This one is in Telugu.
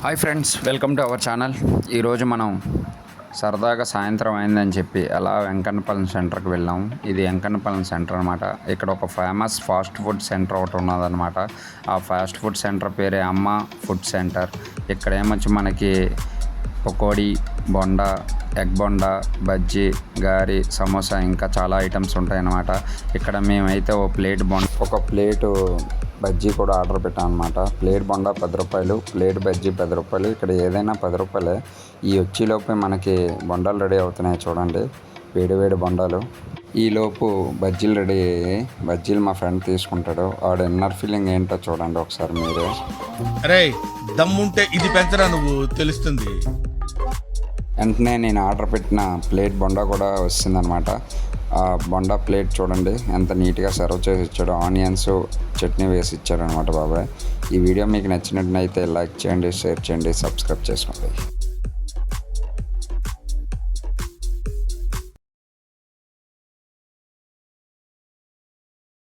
Hi friends, welcome to our channel. ఈరోజు మనం సరదాగా సాయంత్రం అయిందని చెప్పి అలా వెంకన్నపల్లి సెంటర్కి వెళ్ళాం. ఇది వెంకన్నపల్లి సెంటర్ అనమాట. ఇక్కడ ఒక ఫేమస్ ఫాస్ట్ ఫుడ్ సెంటర్ ఒకటి ఉన్నదన్నమాట. ఆ ఫాస్ట్ ఫుడ్ సెంటర్ పేరే అమ్మ ఫుడ్ సెంటర్. ఇక్కడ ఏమొచ్చి మనకి పకోడీ, బొండా, ఎగ్ బొండా, బజ్జీ, గారి, సమోసా ఇంకా చాలా ఐటమ్స్ ఉంటాయన్నమాట. ఇక్కడ మేమైతే ఒక ప్లేటు బజ్జీ కూడా ఆర్డర్ పెట్టాం అనమాట. ప్లేట్ బొండా 10 రూపాయలు, ప్లేట్ బజ్జీ 10 రూపాయలు. ఇక్కడ ఏదైనా 10 రూపాయలే. ఈ వచ్చేలోపే మనకి బొండాలు రెడీ అవుతున్నాయి చూడండి, వేడి బొండాలు. ఈలోపు బజ్జీలు రెడీ అయ్యాయి. బజ్జీలు మా ఫ్రెండ్ తీసుకుంటాడు. ఆడ ఇన్నర్ ఫీలింగ్ ఏంటో చూడండి ఒకసారి మీరే. అరే దమ్ముంటే ఇది పెంచరా నువ్వు, తెలుస్తుంది. వెంటనే నేను ఆర్డర్ పెట్టిన ప్లేట్ బొండా కూడా వస్తుందన్నమాట. ఆ బొండా ప్లేట్ చూడండి ఎంత నీట్గా సర్వ్ చేసి ఇచ్చాడు. ఆనియన్స్, చట్నీ వేసి ఇచ్చాడు అనమాట బాబాయ్. ఈ వీడియో మీకు నచ్చినట్లయితే లైక్ చేయండి, షేర్ చేయండి, సబ్స్క్రైబ్ చేసుకోండి.